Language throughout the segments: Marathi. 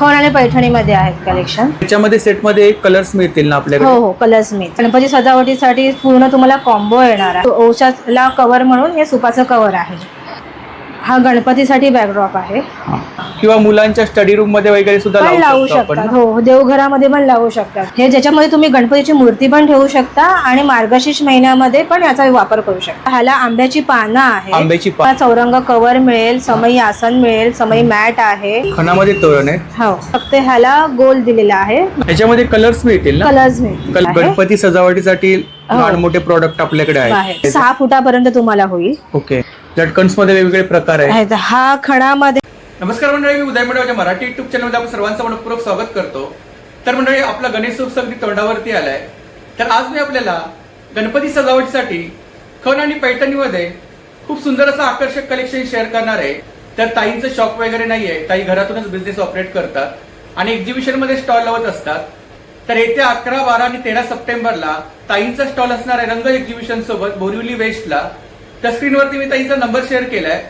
खण आणि पैठणीमध्ये आहेत कलेक्शन. त्याच्यामध्ये सेटमध्ये कलर्स मिळतील ना आपल्याकडे? हो हो, कलर्स मिळतील. गणपती सजावटीसाठी पूर्ण तुम्हाला कॉम्बो येणार आहे. ओशाला कव्हर म्हणून हे सुपाचं कव्हर आहे. हा गणपतीसाठी बॅकड्रॉप आहे. किंवा मुलांच्या स्टडी रूम मध्ये वगैरे सुद्धा पण लावू शकतो आपण. शकतात. हो, देवघरामध्ये पण लावू शकतात. हे ज्याच्यामध्ये तुम्ही गणपतीची मूर्ती पण ठेवू शकता आणि मार्गशीर्ष महिन्यामध्ये पण याचा वापर करू शकता. ह्याला आंब्याची पानं आहे, आंब्याची चौरंग कव्हर मिळेल, समई आसन मिळेल, समई मॅट आहे. खणामध्ये तोरण आहेत. हो, फक्त ह्याला गोल दिलेला आहे. याच्यामध्ये कलर्स मिळतील ना? कलर्स मिळतील. गणपती सजावटीसाठी लहान मोठे प्रोडक्ट आपल्याकडे आहेत. 6 फुटापर्यंत तुम्हाला होईल. ओके. लटकन्स मध्ये वेगवेगळे प्रकार आहेत. हा खणामध्ये. नमस्कार मंडळी, मी उदय मंडळाच्या मराठी युट्यूब चॅनलमध्ये आपण सर्वांचं मनपूर्वक स्वागत करतो. तर मंडळी, आपला गणेश उत्सव अगदी तोंडावरती आलाय. तर आज मी आपल्याला गणपती सजावटीसाठी खण आणि पैठणीमध्ये खूप सुंदर असं आकर्षक कलेक्शन शेअर करणार आहे. तर ताईंचं शॉप वगैरे नाहीये, ताई घरातूनच बिझनेस ऑपरेट करतात आणि एक्झिबिशन मध्ये स्टॉल लावत असतात. तर येत्या 11, 12 आणि 13 सप्टेंबरला ताईंचा स्टॉल असणार आहे रंग एक्झिबिशन सोबत बोरिवली वेस्टला. त्या स्क्रीनवरती मी ताईंचा नंबर शेअर केलाय.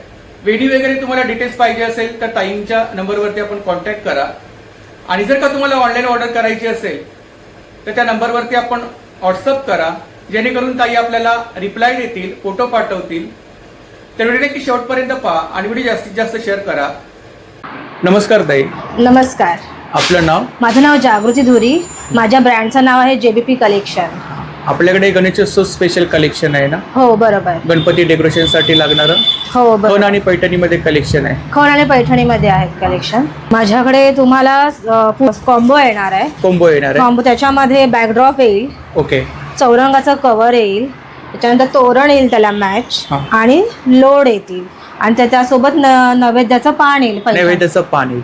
व्हिडिओ वगैरे तुम्हाला डिटेल्स पाहिजे असेल तर ताईंच्या नंबरवरती आपण कॉन्टॅक्ट करा. आणि जर का तुम्हाला ऑनलाईन ऑर्डर करायची असेल तर त्या नंबरवरती आपण व्हॉट्सअप करा, जेणेकरून ताई आपल्याला रिप्लाय देतील, फोटो पाठवतील. तर व्हिडिओ नक्की शेवटपर्यंत पहा आणि व्हिडिओ जास्तीत जास्त शेअर करा. नमस्कार ताई. नमस्कार. आपलं नाव? माझं नाव जागृती धुरी. माझ्या ब्रँडचं नाव आहे JBP कलेक्शन. आपल्याकडे गणेशोत्सव स्पेशल कलेक्शन आहे ना? हो, बरोबर. गणपती डेकोरेशन साठी लागणारं. हो, बरोबर. खण आणि पैठणीमध्ये कलेक्शन आहे. खण आणि पैठणीमध्ये आहेत कलेक्शन. माझ्याकडे तुम्हाला कॉम्बो येणार आहे. कॉम्बो येणार आहे. कॉम्बो त्याच्यामध्ये बॅकड्रॉप येईल. ओके. चौरंगाचं कव्हर येईल, त्याच्यानंतर तोरण येईल त्याला मॅच, आणि लोड येतील, आणि त्यासोबत नैवेद्याचं पान येईल. नैवेद्याचं पान येईल.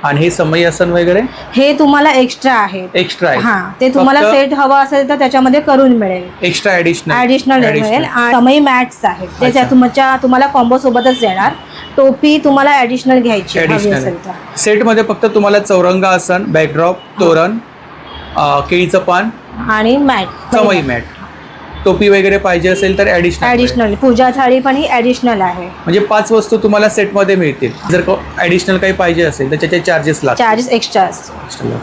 आणि हे समई आसन वगैरे हे तुम्हाला एक्स्ट्रा आहे. एक्स्ट्रा आहे. हा, ते तुम्हाला सेट हवा असेल तर त्याच्यामध्ये करून मिळेल. एक्स्ट्रा ऍडिशनल मिळेल. समई मॅट्स आहेत ते तुम्हाला कॉम्बो सोबतच येणार. टोपी तुम्हाला ऍडिशनल घ्यायची असेल तर. सेट मध्ये फक्त तुम्हाला चौरंग आसन, बॅकड्रॉप, तोरण, केळीचं पान आणि मॅट, समई मॅट, टोपी वगैरे पाहिजे असेल तर ऍडिशनल. पूजा थाळी पण ही ऍडिशनल आहे. म्हणजे 5 वस्तू तुम्हाला सेट मध्ये मिळतील. जर ऍडिशनल काही पाहिजे असेल तर त्याचे चार्जेस लागतात. चार्जेस एक्स्ट्रा असतात.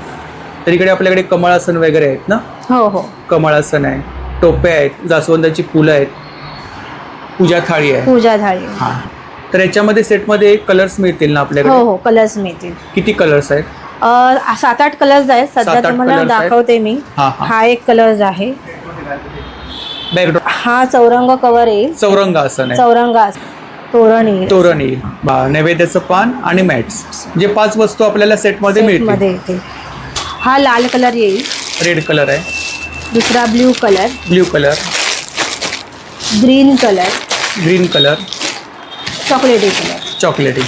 तर इकडे आपल्याकडे कमळ आसन वगैरे आहेत ना? हो हो, कमळ आसन आहे, टोप्या आहेत, जास्वंदाची फुलं आहेत, पूजा थाळी आहे. पूजा थाळी. हा. तर याच्यामध्ये सेटमध्ये कलर्स मिळतील ना आपल्याकडे? हो हो, कलर्स मिळतील. किती कलर्स आहेत? 7-8 कलर्स आहेत. सध्या तुम्हाला दाखवते मी. हा एक कलर्स आहे. बॅकड्रॉप. हा चौरंग कव्हर येईल. चौरंग आसन आहे. चौरंग तोरण येईल. तोरण येईल. नैवेद्याचं पान आणि मॅट्स, म्हणजे 5 वस्तू आपल्याला सेटमध्ये मिळतील. हा लाल कलर येईल. रेड कलर आहे. दुसरा blue colour. Blue colour. Green colour. Green colour. चॉकलेटी कलर. चॉकलेटी.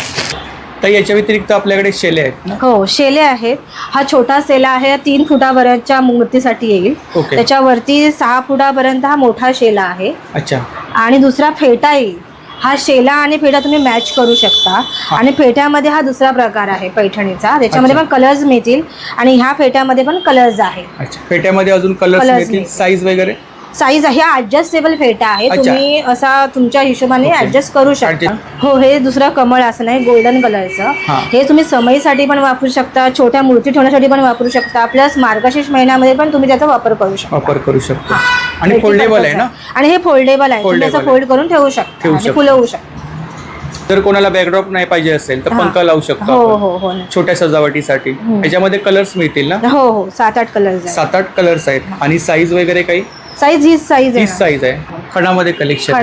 तर याच्या व्यतिरिक्त आपल्याकडे शेले आहेत ना? हो, शेले आहेत. हा छोटा शेला आहे, 3 फुटापर्यंतच्या मूर्तीसाठी येईल. ओके. त्याच्यावरती 6 फुटापर्यंत हा मोठा शेला आहे. अच्छा. आणि दुसरा फेटा येईल. हा शेला आणि फेटा तुम्ही मॅच करू शकता. आणि फेट्यामध्ये हा दुसरा प्रकार आहे पैठणीचा, त्याच्यामध्ये पण कलर्स मिळतील. आणि ह्या फेट्यामध्ये पण कलर्स आहेत. अच्छा. फेट्यामध्ये अजून कलर्स मिळतील. साईज वगैरे? साईज आहे, ऍडजस्टेबल फेटा आहे. तुम्ही असा तुमच्या हिशोबाने ऍडजस्ट करू शकता. हो, हे दुसरं कमळ आसन आहे गोल्डन कलरचं. हे तुम्ही समईसाठी पण वापरू शकता, छोट्या मूर्ती ठेवण्यासाठी पण वापरू शकता, प्लस मार्गशीर्ष महिन्यामध्ये पण तुम्ही त्याचा वापर करू शकता. आणि फोल्डेबल आहे ना? आणि हे फोल्डेबल आहे, तुम्ही असं फोल्ड करून ठेवू शकता आणि फुलवू शकता. जर कोणाला बॅकड्रॉप नाही पाहिजे असेल तर पंखा लावू शकतो. हो हो हो, छोट्या सजावटीसाठी. याच्यामध्ये कलर्स मिळतील ना? हो हो, 7-8 कलर्स. 7-8 कलर्स आहेत. आणि साईज वगैरे काही? साईज हीच साईज आहे. खणामध्ये कलेक्शन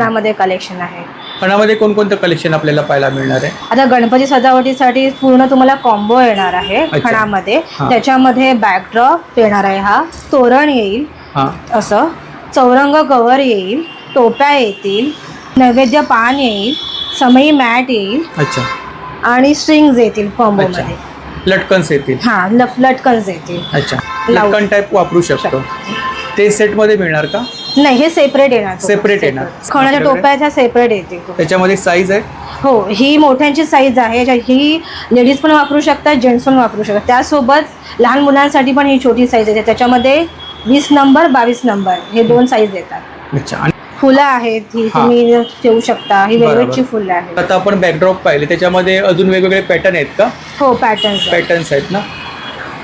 आहे. खणामध्ये कोणकोणतं कलेक्शन आपल्याला पाहायला मिळणार आहे? आता गणपती सजावटीसाठी पूर्ण तुम्हाला कॉम्बो येणार आहे खणामध्ये. त्याच्यामध्ये बॅकड्रॉप येणार आहे, हा तोरण येईल, असं चौरंग कव्हर येईल, टोप्या येतील, नैवेद्य पान येईल, समई मॅट येईल. अच्छा. आणि स्ट्रिंग्स येतील कॉम्बो मध्ये. लटकन्स येतील. हा, लटकन्स येतील. अच्छा. लटकन टाइप वापरू शकतो. ते सेट मध्ये मिळणार का? नाही, हे सेपरेट येणार. खणाच्या टोप्या ह्या सेपरेट येतील. त्याच्यामध्ये साईज आहे? हो, ही मोठ्यांची साईज आहे. ही लेडीज पण वापरू शकतात, जेंट्स पण वापरू शकतात. त्यासोबत लहान मुलांसाठी पण ही छोटी साईज आहे. त्याच्यामध्ये 20 नंबर 22 नंबर हे 2 साईज येतात. अच्छा. फुलं आहेत, ही तुम्ही ठेवू शकता. ही वेगवेगळी फुलं आहेत. आता आपण बॅकड्रॉप पाहिले, त्याच्यामध्ये अजून वेगवेगळे पॅटर्न आहेत का? हो, पॅटर्न्स आहेत ना?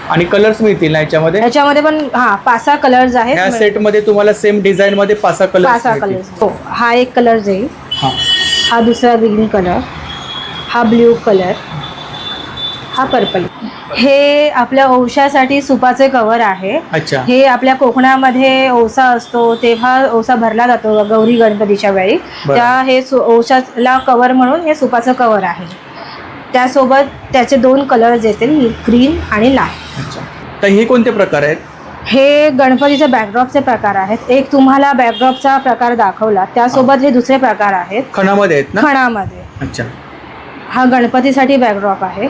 आणि कलर्स मिळतील ना याच्यामध्ये? ह्याच्यामध्ये पण 5-6 कलर्स आहेत. या सेट मध्ये तुम्हाला सेम डिझाईन मध्ये 5-6 कलर्स. हो, हा एक कलर जाईल, हा दुसरा ग्रीन कलर, हा ब्ल्यू कलर, हा पर्पल. हे आपल्या औषधासाठी सुपाचे कव्हर आहे. अच्छा. हे आपल्या कोकणामध्ये औसा असतो तेव्हा औसा भरला जातो गौरी गणपतीच्या वेळी, त्या हे औषधाला कव्हर म्हणून हे सुपाचं कव्हर आहे. त्यासोबत त्याचे 2 कलर्स येतील, ग्रीन आणि लाल. अच्छा. तर हे कोणते प्रकार आहेत? हे गणपतीचे बॅकड्रॉपचे प्रकार आहेत. एक तुम्हाला बॅकड्रॉपचा प्रकार दाखवला, त्यासोबत हे दुसरे प्रकार आहेत. खणामध्ये आहेत ना? खणामध्ये. अच्छा. हा गणपतीसाठी बॅकड्रॉप आहे.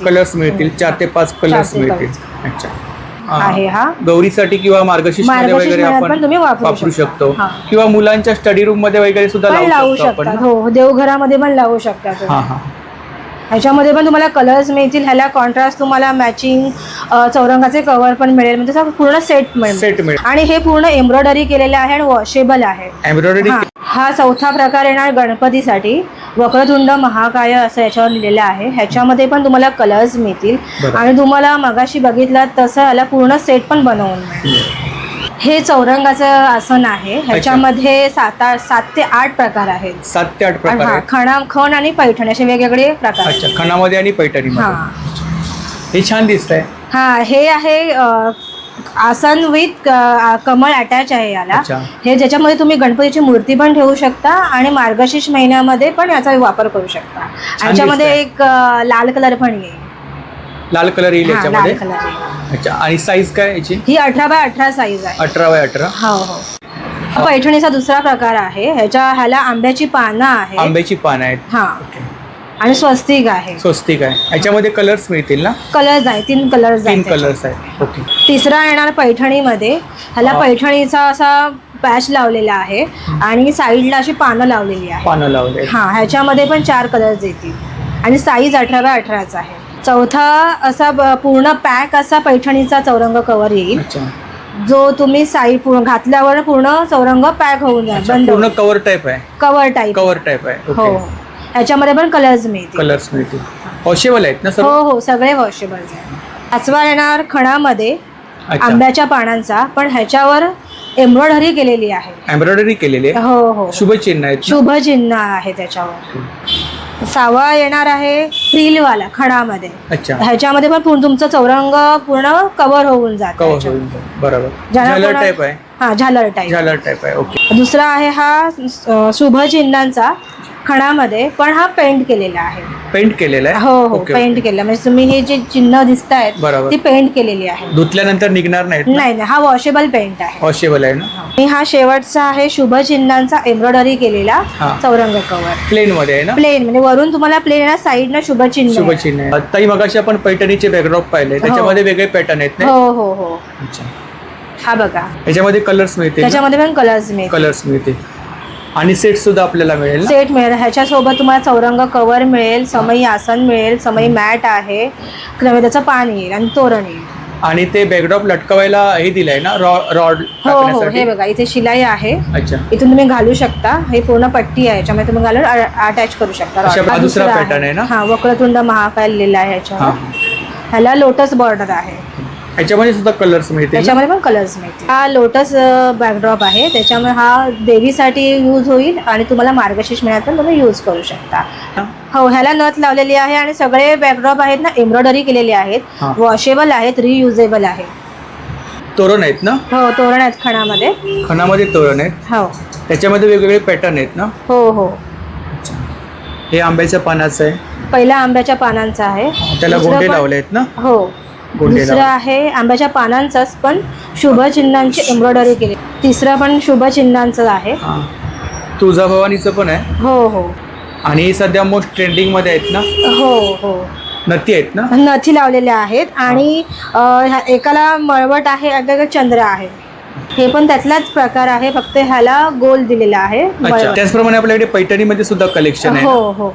कलर्स मिळतील, 4 ते 5 कलर्स मिळतील. अच्छा. आहे हा गौरीसाठी किंवा मार्गशीर्ष मध्ये वगैरे आपण तुम्ही वापरू शकतो, किंवा मुलांच्या स्टडी रूम मध्ये वगैरे सुद्धा लावू शकता. हो, देवघरामध्ये पण लावू शकता. ह्याच्यामध्ये पण तुम्हाला कलर्स मिळतील. ह्याला कॉन्ट्रास्ट तुम्हाला मॅचिंग चौरंगाचे कव्हर पण मिळेल, म्हणजे पूर्ण सेट मिळेल. आणि हे पूर्ण एम्ब्रॉयडरी केलेले आहे आणि वॉशेबल आहे. एम्ब्रॉयडरी. हा चौथा प्रकार येणार गणपतीसाठी, वक्रतुंड महाकाय असं याच्यावर लिहिलेलं आहे. ह्याच्यामध्ये पण तुम्हाला कलर्स मिळतील आणि तुम्हाला मगाशी बघितलं तसं याला पूर्ण सेट पण बनवून मिळेल. हे चौरंगाचं आसन आहे. ह्याच्यामध्ये 7 ते 8 प्रकार आहेत. 7 ते 8 प्रकार. खण आणि पैठण असे वेगवेगळे प्रकार. अच्छा. खणामध्ये आणि पैठणी. हे छान दिसत आहे. हे आहे आसन विथ कमळ अटॅच आहे याला. हे ज्याच्यामध्ये तुम्ही गणपतीची मूर्ती पण ठेवू शकता आणि मार्गशीर्ष महिन्यामध्ये पण याचा वापर करू शकता. याच्यामध्ये एक लाल कलर पण येईल. लाल कलर येईल याच्यामध्ये. अच्छा. आणि साईज काय याची? ही 18x18 साईज आहे. 18x18. हो. पैठणीचा दुसरा प्रकार आहे. ह्याला आंब्याची पानं आहेत. आंब्याची पानं आहेत. आणि स्वस्तिक आहे. स्वस्तिक आहे. याच्यामध्ये कलर्स मिळतील ना? कलर्स आहे, 3 कलर्स आहेत. ओके. तिसरा येणार पैठणीमध्ये. ह्याला पैठणीचा असा पॅच लावलेला आहे आणि साईडला अशी पानं लावलेली आहे. ह्याच्यामध्ये पण 4 कलर्स येतील आणि साईज 18x18 आहे. चौथा असा पूर्ण पॅक असा पैठणीचा चौरंग कव्हर येईल, जो तुम्ही साईड पूर्ण घातल्यावर पूर्ण चौरंग पॅक होऊन जाईल. पूर्ण कव्हर टाईप आहे. कव्हर टाईप आहे. हो. ह्याच्यामध्ये पण कलर्स मिळतील. वॉशेबल आहेत ना? हो, सगळे वॉशेबल आहेत. 5वा येणार खणामध्ये, आंब्याच्या पानांचा, पण ह्याच्यावर एम्ब्रॉयडरी केलेली आहे. हो. शुभचिन्ह आहे त्याच्यावर. 6वा येणार आहे फ्रिलवाला खणामध्ये. ह्याच्यामध्ये पण तुमचं चौरंग पूर्ण कव्हर होऊन जातं. बरोबर. झालर टाईप आहे. झालर टाईप आहे. ओके. दुसरा आहे हा शुभचिन्हांचा खणामध्ये, पण हा पेंट केलेला आहे. हो. पेंट केलेला, म्हणजे तुम्ही हे जे चिन्ह दिसत आहेत ती पेंट केलेली आहे. धुतल्यानंतर निघणार नाही. हा वॉशेबल पेंट आहे. वॉशेबल आहे ना? आणि हा शेवटचा आहे शुभचिन्हांचा एम्ब्रॉयडरी केलेला चौरंग कव्हर. प्लेन मध्ये आहे ना? प्लेन म्हणजे वरून तुम्हाला प्लेन साईडनं शुभचिन्ह. ताई मगाशी आपण पैठणीचे बॅकड्रॉप पाहिले, त्याच्यामध्ये वेगळे पॅटर्न आहेत. हो. हा बघा, याच्यामध्ये कलर्स मिळतील. त्याच्यामध्ये पण कलर्स मिळतील. आणि सेट सुद्धा आपल्याला मिळेल. ह्याच्यासोबत तुम्हाला चौरंग कव्हर मिळेल, समई आसन मिळेल, समई मॅट आहे, नैवेद्याचं पान येईल आणि तोरण येईल. आणि ते बॅकड्रॉप लटकवायला हे दिलंय ना, रॉड. हो. हे बघा, इथे शिलाई आहे. इथून तुम्ही घालू शकता. हे पूर्ण पट्टी आहे, याच्यामध्ये तुम्ही घालून अटॅच करू शकता. दुसरा पॅटर्न आहे ना? वक्रतुंड महाकाय लिहिला आहे ह्याच्यावर. ह्याला लोटस बॉर्डर आहे. याच्यामध्ये सुद्धा कलर्स मिळतील. त्याच्यामध्ये पण कलर्स मिळतील. हा लोटस बॅकड्रॉप आहे, त्याच्यामुळे हा देवीसाठी यूज होईल आणि तुम्हाला मार्गशीर्ष महिन्यात पण तुम्ही यूज करू शकता. हो. ह्याला नथ लावलेली आहे आणि सगळे बॅकड्रॉप आहेत ना एम्ब्रॉयडरी केलेले आहेत, वॉशेबल आहेत, रियुजेबल आहेत. तोरण आहेत ना? हो, तोरण आहेत. खणामध्ये तोरण आहेत. हो. त्याच्यामध्ये वेगवेगळे पॅटर्न आहेत ना? हो. हे आंब्याच्या पानाचं आहे. पहिला आंब्याच्या पानांचा आहे. त्याला गोंडे लावले आहेत ना? हो. दुसरं आहे आंब्याच्या पानांचाच पण शुभचिन्हांची एम्ब्रॉयडरी केली. तिसरा पण शुभचिन्हांचं आहे. तुळजाभवानीचं पण आहे. हो. आणि सध्या मोस्ट ट्रेंडिंग मध्ये आहेत ना? हो. नथी आहेत ना? नथी लावलेल्या आहेत आणि एकाला मळवट आहे, एकाला चंद्र आहे. हे पण त्यातलाच प्रकार आहे, फक्त ह्याला गोल दिलेला आहे. त्याचप्रमाणे आपल्याकडे पैठणीमध्ये सुद्धा कलेक्शन आहे. हो.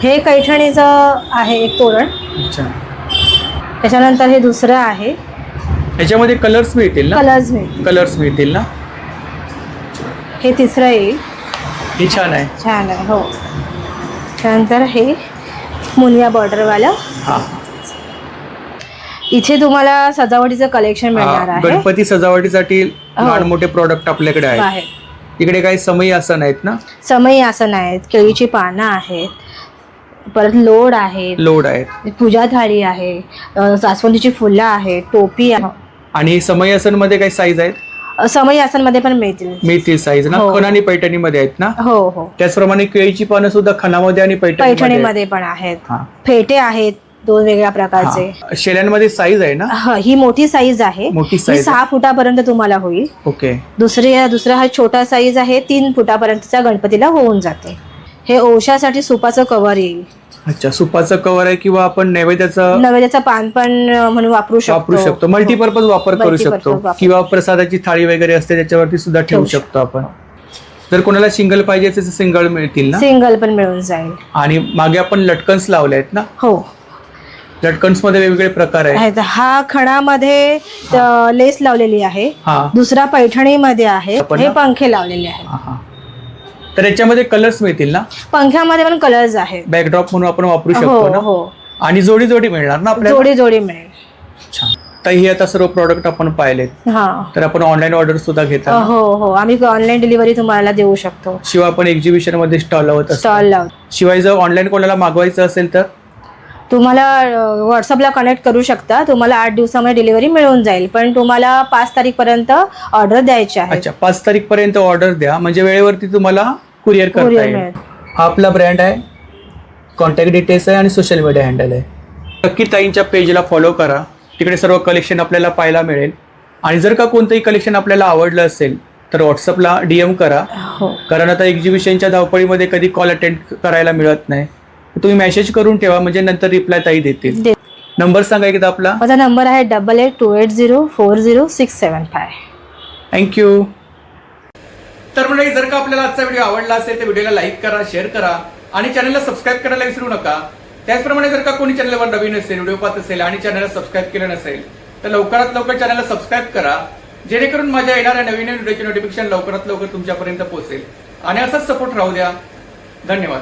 हे पैठणीचं आहे एक तोरण. त्याच्यानंतर हे दुसरं आहे. याच्यामध्ये कलर्स मिळतील ना? कलर्स मिळतील ना? हे तिसरं येईल. हे छान आहे. हो. त्यानंतर हे मुनिया बॉर्डरवालं. इथे तुम्हाला सजावटीचं कलेक्शन मिळणार आहे. गणपती सजावटीसाठी लहान मोठे प्रोडक्ट आपल्याकडे आहेत. इकडे काही समई आसन आहेत ना? समई आसन आहेत, केळीची पानं आहेत, परत लोड आहेत, पूजा थाळी आहे, जास्वंदीची फुलं आहेत, टोपी आहे. आणि समई आसन मध्ये काही साईज आहेत? समई आसन मध्ये पण मिळतील साईज ना. खण आणि पैठणी मध्ये आहेत ना? हो. त्याचप्रमाणे केळीची पानं सुद्धा खणामध्ये आणि पैठणीमध्ये पण आहेत. फेटे आहेत 2 वेगळ्या प्रकारचे. शेल्यांमध्ये साईज आहे ना? ही मोठी साईज आहे. 6 फुटापर्यंत तुम्हाला होईल. ओके. दुसरा हा छोटा साईज आहे, 3 फुटापर्यंतच्या गणपतीला होऊन जाते. हे ओशासाठी सुपाचं कव्हर येईल. अच्छा, सुपाचं कव्हर आहे किंवा आपण नैवेद्याचं पान पण म्हणून वापरू शकतो. मल्टीपर्पज वापर करू शकतो. किंवा प्रसादाची थाळी वगैरे असते त्याच्यावरती सुद्धा ठेवू शकतो आपण. जर कोणाला सिंगल पाहिजे असेल तर सिंगल मिळतील ना? सिंगल पण मिळून जाईल. आणि मागे आपण लटकन्स लावले आहेत ना? हो. लटकन्स मध्ये वेगवेगळे प्रकार आहेत. हा खणामध्ये लेस लावलेली आहे. दुसरा पैठणीमध्ये आहे. हे पंखे लावलेले आहेत. तर याच्यामध्ये कलर्स मिळतील ना? पंख्यामध्ये पण कलर्स आहेत. बॅकड्रॉप म्हणून आपण वापरू शकतो ना? आणि जोडी मिळणार ना आपल्याला? जोडी मिळेल. छान. तर हे आता सर्व प्रोडक्ट आपण पाहिलेत. तर आपण ऑनलाईन ऑर्डर सुद्धा घेतो. हो, आम्ही ऑनलाईन डिलिव्हरी तुम्हाला देऊ शकतो. शिवाय आपण एक्झिबिशन मध्ये स्टॉल लावतो. शिवाय जर ऑनलाईन कोणाला मागवायचं असेल तर तुम्हाला व्हॉट्सअपला कनेक्ट करू शकता. तुम्हाला 8 दिवसामध्ये डिलिव्हरी मिळून जाईल. पण तुम्हाला 5 तारीखपर्यंत ऑर्डर द्यायची आहे. अच्छा, 5 तारीखपर्यंत ऑर्डर द्या म्हणजे वेळेवरती तुम्हाला कुरिअर करता येईल. हा आपला ब्रँड आहे, कॉन्टॅक्ट डिटेल्स आहे आणि सोशल मीडिया हँडल आहे. नक्की ताईंच्या पेजला फॉलो करा. तिकडे सर्व कलेक्शन आपल्याला पाहायला मिळेल. आणि जर का कोणतंही कलेक्शन आपल्याला आवडलं असेल तर व्हॉट्सअपला DM करा. कारण आता एक्झिबिशनच्या धावपळीमध्ये कधी कॉल अटेंड करायला मिळत नाही. तुम्ही मेसेज करून ठेवा म्हणजे नंतर रिप्लाय ताई देतील. नंबर सांगा एकदा आपला. माझा नंबर आहे 8828040675. थँक्यू. तर म्हणजे जर का आपल्याला आजचा व्हिडिओ आवडला असेल तर व्हिडिओला लाईक करा, शेअर करा आणि चॅनलला सबस्क्राईब करायला विसरू नका. त्याचप्रमाणे जर का कोणी चॅनलवर नवीन असेल, व्हिडिओ पाहत असेल आणि चॅनलला सबस्क्राईब केलं नसेल तर लवकरात लवकर चॅनलला सबस्क्राईब करा जेणेकरून माझ्या येणाऱ्या नवीन व्हिडिओची नोटिफिकेशन लवकरात लवकर तुमच्यापर्यंत पोहोचेल. आणि असाच सपोर्ट राहू द्या. धन्यवाद.